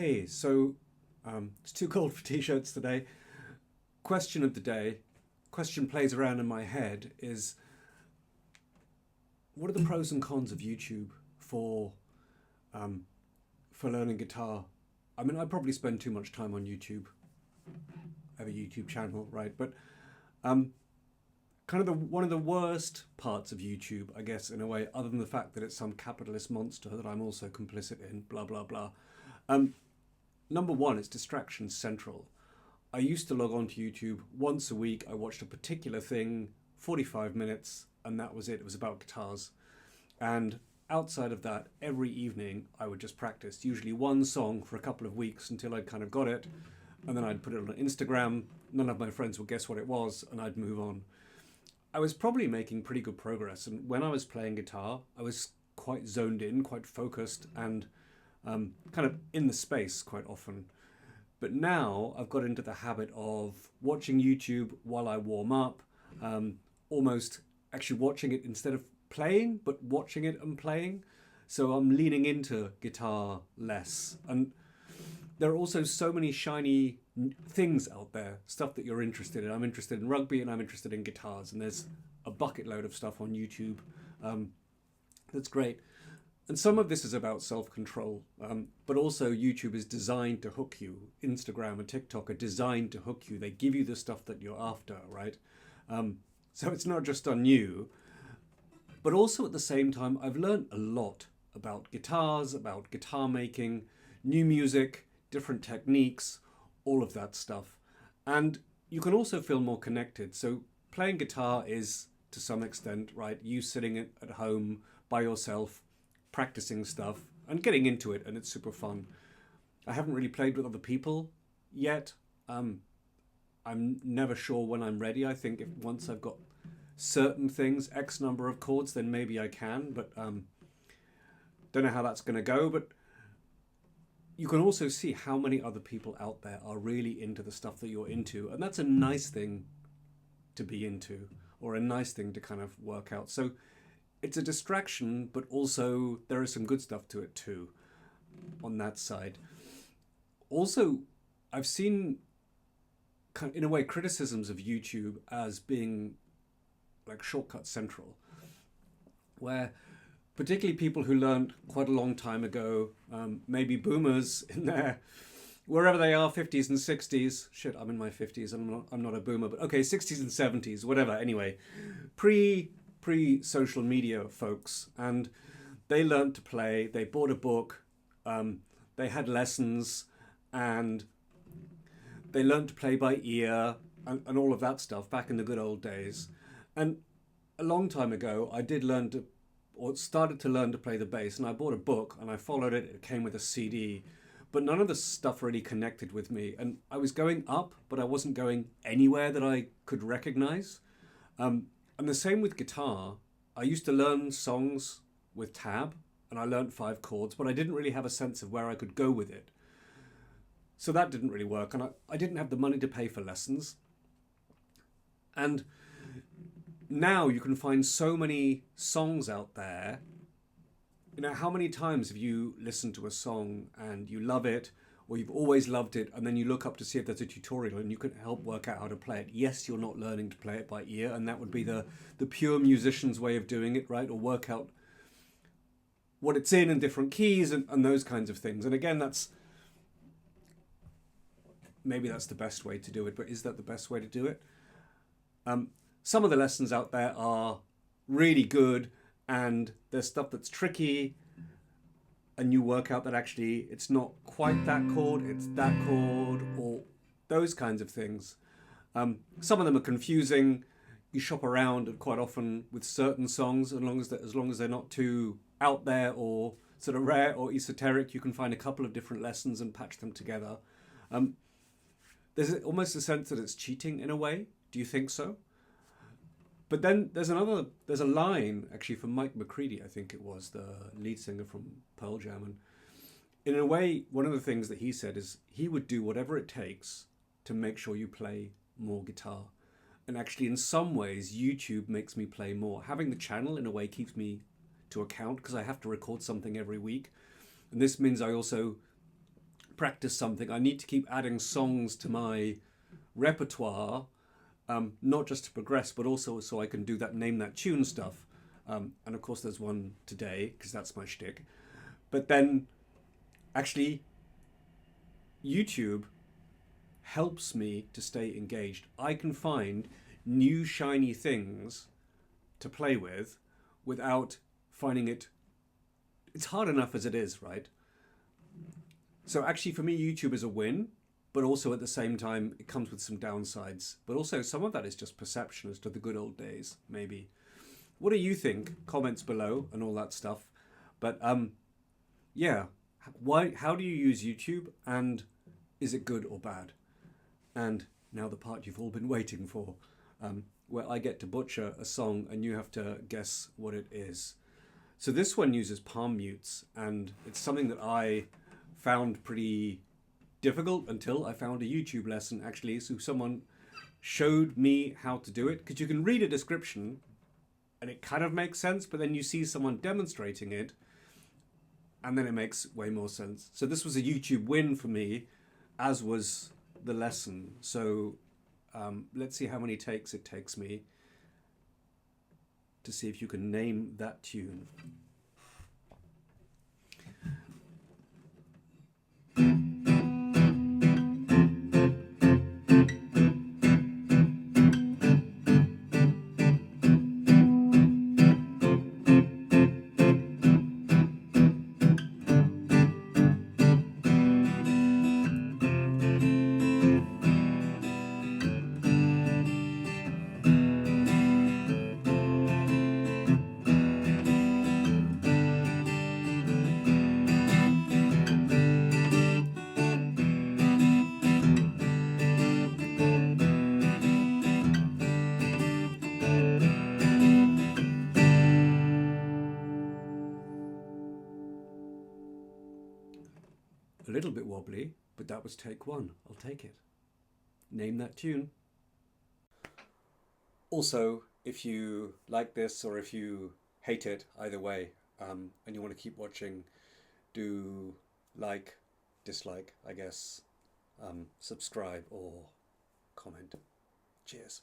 Hey, so it's too cold for t-shirts today. Question of the day, question plays around in my head is, what are the pros and cons of YouTube for um, for learning guitar? I mean, I probably spend too much time on YouTube. I have a YouTube channel, right? But um, kind of one of the worst parts of YouTube, I guess, in a way, other than the fact that it's some capitalist monster that I'm also complicit in, blah, blah, blah. Um, Number one, it's distraction central. I used to log on to YouTube once a week. I watched a particular thing, 45 minutes, and that was it. It was about guitars. And outside of that, every evening I would just practice, usually one song for a couple of weeks until I kind of got it. And then I'd put it on Instagram. None of my friends would guess what it was, and I'd move on. I was probably making pretty good progress. And when I was playing guitar, I was quite zoned in, quite focused, and kind of in the space quite often. But now I've got into the habit of watching YouTube while I warm up, almost actually watching it instead of playing, but watching it and playing. So I'm leaning into guitar less. And there are also so many shiny things out there, stuff that you're interested in. I'm interested in rugby and I'm interested in guitars. And there's a bucket load of stuff on YouTube that's great. And some of this is about self-control, but also YouTube is designed to hook you. Instagram and TikTok are designed to hook you. They give you the stuff that you're after, right? So it's not just on you, but also at the same time, I've learned a lot about guitars, about guitar making, new music, different techniques, all of that stuff. And you can also feel more connected. So playing guitar is, to some extent, right, you sitting at home by yourself, practicing stuff and getting into it, and it's super fun. I haven't really played with other people yet. I'm never sure when I'm ready. I think if once I've got certain things, X number of chords, then maybe I can, but don't know how that's going to go. But you can also see how many other people out there are really into the stuff that you're into, and that's a nice thing to be into, or a nice thing to kind of work out. So it's a distraction, but also there is some good stuff to it too, on that side. Also, I've seen, in a way, criticisms of YouTube as being like shortcut central, where particularly people who learned quite a long time ago, maybe boomers in their, wherever they are, 50s and 60s. Shit, I'm in my 50s, I'm not a boomer, but okay, 60s and 70s, whatever. Anyway, pre-social media folks, and they learned to play, they bought a book, they had lessons, and they learned to play by ear and all of that stuff back in the good old days. And a long time ago, I did learn to, or started to learn to play the bass, and I bought a book and I followed it. It came with a CD, but none of the stuff really connected with me. And I was going up, but I wasn't going anywhere that I could recognize. And the same with guitar. I used to learn songs with tab, and I learned 5 chords, but I didn't really have a sense of where I could go with it. So that didn't really work, and I didn't have the money to pay for lessons. And now you can find so many songs out there. You know, how many times have you listened to a song and you love it, or you've always loved it, and then you look up to see if there's a tutorial and you can help work out how to play it? Yes, you're not learning to play it by ear, and that would be the pure musician's way of doing it, right? Or work out what it's in different keys and those kinds of things. And again, maybe that's the best way to do it, but is that the best way to do it? Some of the lessons out there are really good, and there's stuff that's tricky, and you work out that actually it's not quite that chord, it's that chord, or those kinds of things. Some of them are confusing. You shop around, and quite often with certain songs, as long as they're not too out there or sort of rare or esoteric, you can find a couple of different lessons and patch them together. There's almost a sense that it's cheating in a way. Do you think so? But then there's a line actually from Mike McCready, I think it was, the lead singer from Pearl Jam. And in a way, one of the things that he said is he would do whatever it takes to make sure you play more guitar. And actually, in some ways, YouTube makes me play more. Having the channel, in a way, keeps me to account because I have to record something every week. And this means I also practice something, I need to keep adding songs to my repertoire, not just to progress, but also so I can do that name that tune stuff. And of course, there's one today because that's my shtick. But then, actually, YouTube helps me to stay engaged. I can find new shiny things to play with without finding it. It's hard enough as it is, right? So actually, for me, YouTube is a win, but also at the same time, it comes with some downsides. But also, some of that is just perception as to the good old days, maybe. What do you think? Comments below and all that stuff. But yeah, how do you use YouTube, and is it good or bad? And now the part you've all been waiting for, where I get to butcher a song and you have to guess what it is. So this one uses palm mutes, and it's something that I found pretty difficult until I found a YouTube lesson, actually. So someone showed me how to do it, because you can read a description and it kind of makes sense, but then you see someone demonstrating it and then it makes way more sense. So this was a YouTube win for me, as was the lesson. So let's see how many takes it takes me to see if you can name that tune. A little bit wobbly, but that was take one. I'll take it. Name that tune. Also, if you like this or if you hate it, either way, and you want to keep watching, do like, dislike, I guess, subscribe or comment. Cheers.